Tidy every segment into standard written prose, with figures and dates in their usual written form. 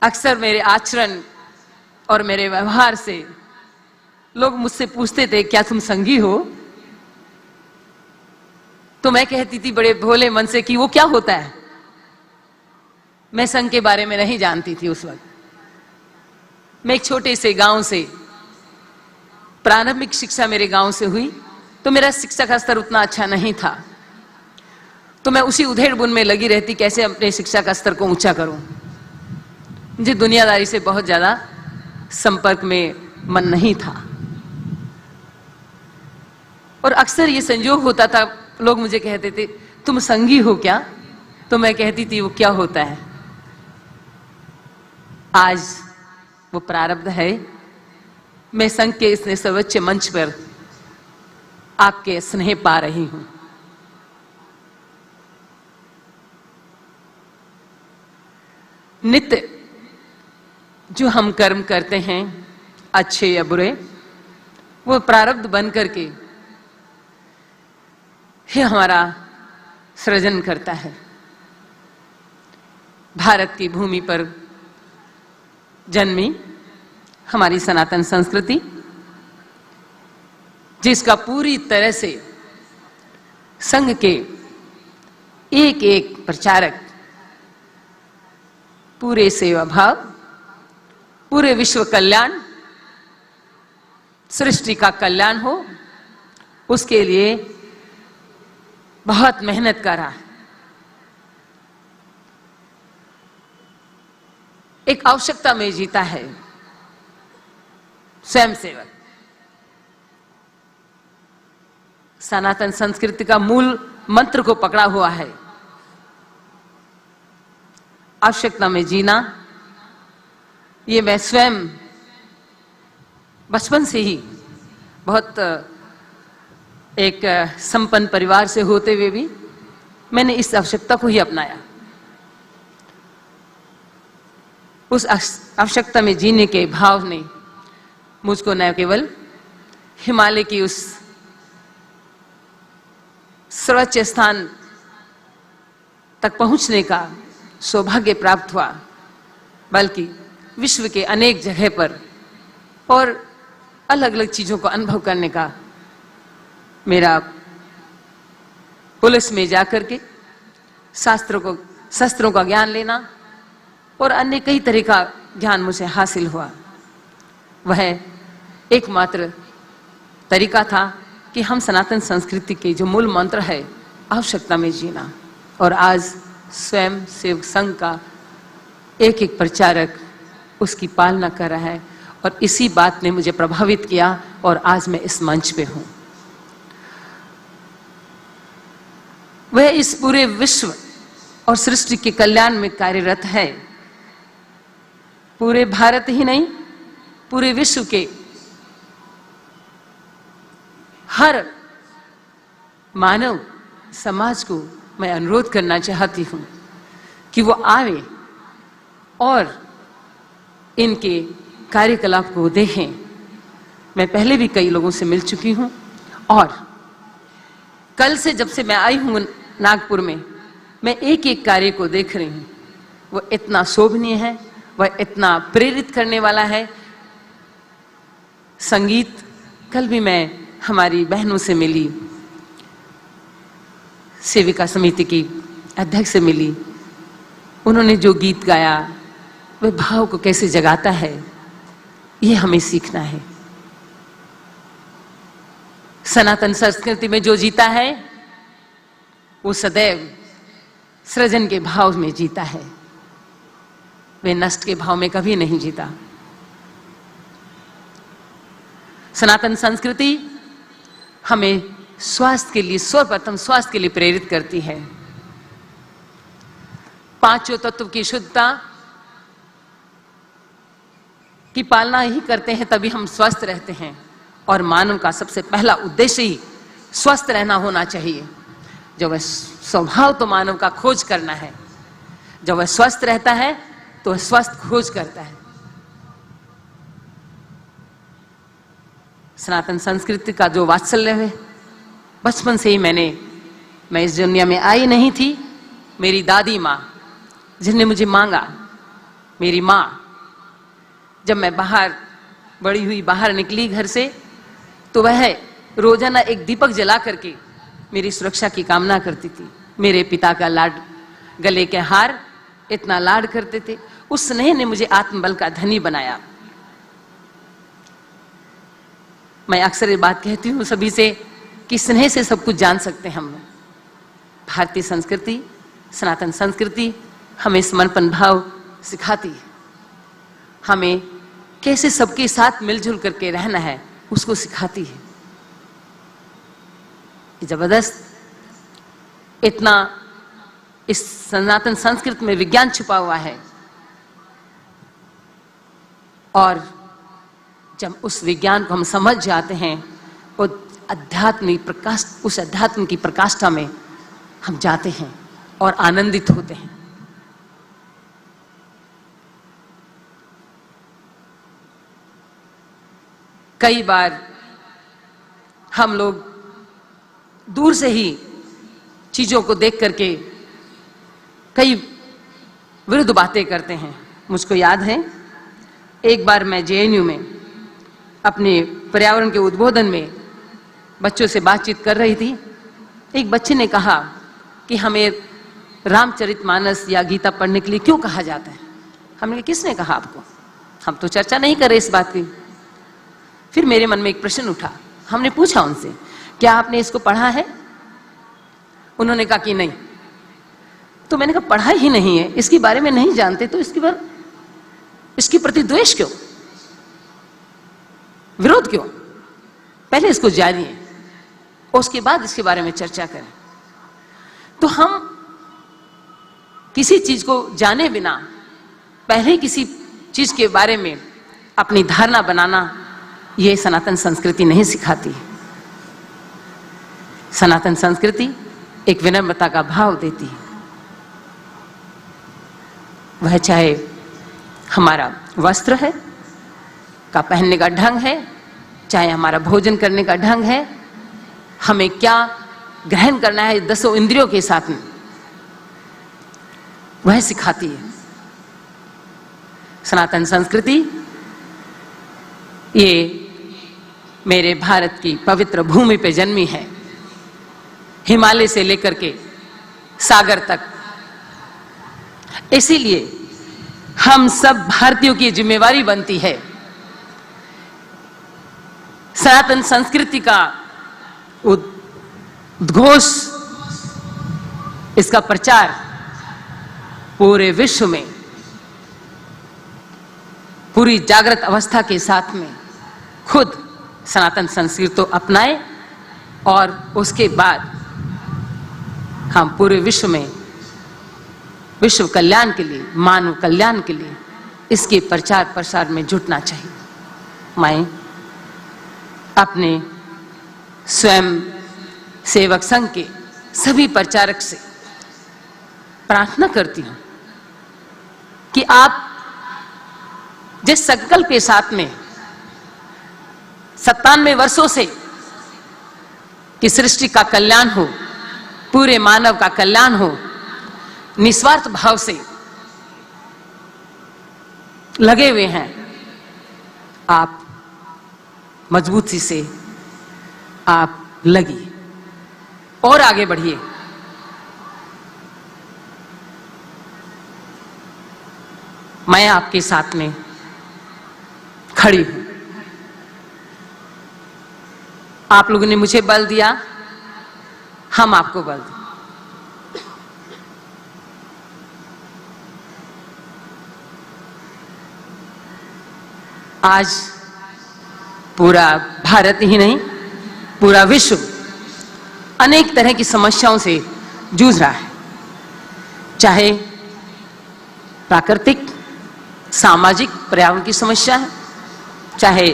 अक्सर मेरे आचरण और मेरे व्यवहार से लोग मुझसे पूछते थे, क्या तुम संगी हो? तो मैं कहती थी बड़े भोले मन से कि वो क्या होता है। मैं संघ के बारे में नहीं जानती थी उस वक्त। मैं एक छोटे से गांव से, प्रारंभिक शिक्षा मेरे गांव से हुई, तो मेरा शिक्षा का स्तर उतना अच्छा नहीं था। तो मैं उसी उधेड़ बुन में लगी रहती, कैसे अपने शिक्षा का स्तर को ऊंचा करूं। मुझे दुनियादारी से बहुत ज्यादा संपर्क में मन नहीं था। और अक्सर ये संयोग होता था, लोग मुझे कहते थे तुम संगी हो क्या? तो मैं कहती थी वो क्या होता है। आज वो प्रारब्ध है। मैं संघ के इस सर्वोच्च मंच पर आपके स्नेह पा रही हूं। नित्य जो हम कर्म करते हैं, अच्छे या बुरे, वो प्रारब्ध बन करके ही हमारा सृजन करता है। भारत की भूमि पर जन्मी हमारी सनातन संस्कृति, जिसका पूरी तरह से संघ के एक एक प्रचारक पूरे सेवा भाव, पूरे विश्व कल्याण, सृष्टि का कल्याण हो, उसके लिए बहुत मेहनत करा है। एक आवश्यकता में जीता है स्वयंसेवक। सनातन संस्कृति का मूल मंत्र को पकड़ा हुआ है, आवश्यकता में जीना। ये मैं स्वयं बचपन से ही बहुत एक संपन्न परिवार से होते हुए भी मैंने इस आवश्यकता को ही अपनाया। उस आवश्यकता में जीने के भाव ने मुझको न केवल हिमालय की उस सर्वोच्च स्थान तक पहुंचने का सौभाग्य प्राप्त हुआ, बल्कि विश्व के अनेक जगह पर और अलग अलग चीजों को अनुभव करने का मेरा पुलिस में जाकर के शस्त्रों का ज्ञान लेना और अन्य कई तरह का ज्ञान मुझे हासिल हुआ। वह एकमात्र तरीका था कि हम सनातन संस्कृति के जो मूल मंत्र है, आवश्यकता में जीना। और आज स्वयं सेवक संघ का एक एक प्रचारक उसकी पालना कर रहा है, और इसी बात ने मुझे प्रभावित किया और आज मैं इस मंच पे हूं। वह इस पूरे विश्व और सृष्टि के कल्याण में कार्यरत है। पूरे भारत ही नहीं, पूरे विश्व के हर मानव समाज को मैं अनुरोध करना चाहती हूं कि वो आवे और इनके कार्यकलाप को देखें। मैं पहले भी कई लोगों से मिल चुकी हूं, और कल से जब से मैं आई हूं नागपुर में, मैं एक एक कार्य को देख रही हूं। वो इतना शोभनीय है, वह इतना प्रेरित करने वाला है। संगीत, कल भी मैं हमारी बहनों से मिली, सेविका समिति की अध्यक्ष से मिली। उन्होंने जो गीत गाया, वह भाव को कैसे जगाता है, ये हमें सीखना है। सनातन संस्कृति में जो जीता है, वो सदैव सृजन के भाव में जीता है। वे नष्ट के भाव में कभी नहीं जीता। सनातन संस्कृति हमें स्वास्थ्य के लिए, सर्वप्रथम स्वास्थ्य के लिए प्रेरित करती है। पांचों तत्व की शुद्धता की पालना ही करते हैं, तभी हम स्वस्थ रहते हैं। और मानव का सबसे पहला उद्देश्य ही स्वस्थ रहना होना चाहिए। जब वह स्वभाव तो मानव का खोज करना है, जब वह स्वस्थ रहता है तो वह स्वस्थ खोज करता है। सनातन संस्कृति का जो वात्सल्य है, बचपन से ही मैं इस दुनिया में आई नहीं थी। मेरी दादी माँ जिन्हें मुझे मांगा, मेरी माँ, जब मैं बड़ी हुई, बाहर निकली घर से, तो वह रोजाना एक दीपक जला करके मेरी सुरक्षा की कामना करती थी। मेरे पिता का लाड, गले के हार, इतना लाड करते थे। उस स्नेह ने मुझे आत्मबल का धनी बनाया। मैं अक्सर ये बात कहती हूँ सभी से कि स्नेह से सब कुछ जान सकते हैं हम लोग। भारतीय संस्कृति, सनातन संस्कृति हमें समर्पण भाव सिखाती है, हमें कैसे सबके साथ मिलजुल करके रहना है उसको सिखाती है। जबरदस्त, इतना इस सनातन संस्कृति में विज्ञान छुपा हुआ है, और जब उस विज्ञान को हम समझ जाते हैं, वो आध्यात्मिक प्रकाश, उस अध्यात्म की प्रकाष्ठा में हम जाते हैं और आनंदित होते हैं। कई बार हम लोग दूर से ही चीजों को देख करके कई विरुद्ध बातें करते हैं। मुझको याद है, एक बार मैं जेएनयू में अपने पर्यावरण के उद्बोधन में बच्चों से बातचीत कर रही थी। एक बच्चे ने कहा कि हमें रामचरितमानस या गीता पढ़ने के लिए क्यों कहा जाता है। हमने कहा, किसने कहा आपको? हम तो चर्चा नहीं कर रहे इस बात की। फिर मेरे मन में एक प्रश्न उठा। हमने पूछा उनसे, क्या आपने इसको पढ़ा है? उन्होंने कहा कि नहीं। तो मैंने कहा, पढ़ा ही नहीं है, इसके बारे में नहीं जानते, तो इसके प्रति द्वेष क्यों, विरोध क्यों? पहले इसको जानिए, उसके बाद इसके बारे में चर्चा करें। तो हम किसी चीज को जाने बिना पहले किसी चीज के बारे में अपनी धारणा बनाना, यह सनातन संस्कृति नहीं सिखाती। सनातन संस्कृति एक विनम्रता का भाव देती है। वह चाहे हमारा वस्त्र है का पहनने का ढंग है, चाहे हमारा भोजन करने का ढंग है, हमें क्या ग्रहण करना है 10 इंद्रियों के साथ में, वह सिखाती है सनातन संस्कृति। ये मेरे भारत की पवित्र भूमि पे जन्मी है, हिमालय से लेकर के सागर तक। इसीलिए हम सब भारतीयों की जिम्मेवारी बनती है सनातन संस्कृति का उद्घोष, इसका प्रचार पूरे विश्व में पूरी जागृत अवस्था के साथ में खुद सनातन संस्कृति को अपनाए, और उसके बाद हम पूरे विश्व में विश्व कल्याण के लिए, मानव कल्याण के लिए इसके प्रचार प्रसार में जुटना चाहिए। मैं अपने स्वयं सेवक संघ के सभी प्रचारक से प्रार्थना करती हूं कि आप जिस संकल्प के साथ में 97 वर्षों से कि सृष्टि का कल्याण हो, पूरे मानव का कल्याण हो, निस्वार्थ भाव से लगे हुए हैं, आप मजबूती से आप लगिए और आगे बढ़िए। मैं आपके साथ में खड़ी हूं। आप लोगों ने मुझे बल दिया, हम आपको बल दें। आज पूरा भारत ही नहीं, पूरा विश्व अनेक तरह की समस्याओं से जूझ रहा है, चाहे प्राकृतिक, सामाजिक, पर्यावरण की समस्या है, चाहे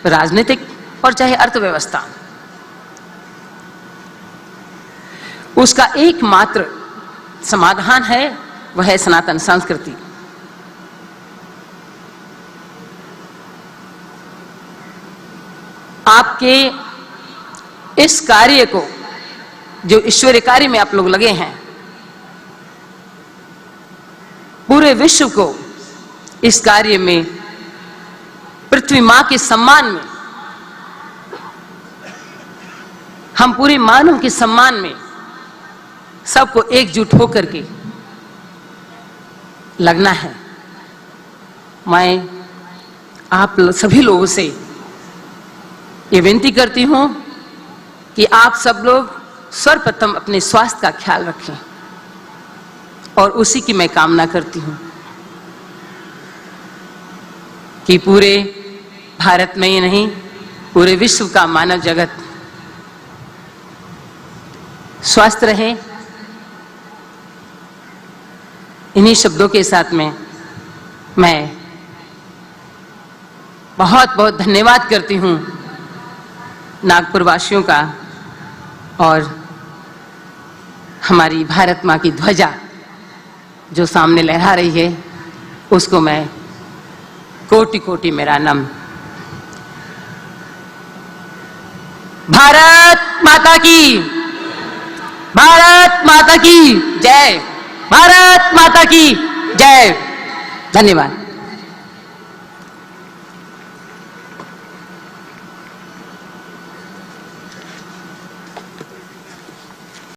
राजनीतिक और चाहे अर्थव्यवस्था। उसका एकमात्र समाधान है, वह है सनातन संस्कृति। आपके इस कार्य को, जो ईश्वरीय कार्य में आप लोग लगे हैं, पूरे विश्व को इस कार्य में पृथ्वी मां के सम्मान में, हम पूरे मानव के सम्मान में सबको एकजुट होकर के लगना है। मैं आप सभी लोगों से ये विनती करती हूं कि आप सब लोग सर्वप्रथम अपने स्वास्थ्य का ख्याल रखें, और उसी की मैं कामना करती हूं कि पूरे भारत में ही नहीं, पूरे विश्व का मानव जगत स्वस्थ रहे। इन्हीं शब्दों के साथ में मैं बहुत बहुत धन्यवाद करती हूं नागपुर वासियों का, और हमारी भारत मां की ध्वजा जो सामने लहरा रही है उसको मैं कोटि कोटि मेरा नमन। भारत माता की, भारत माता की जय, भारत माता की जय। धन्यवाद।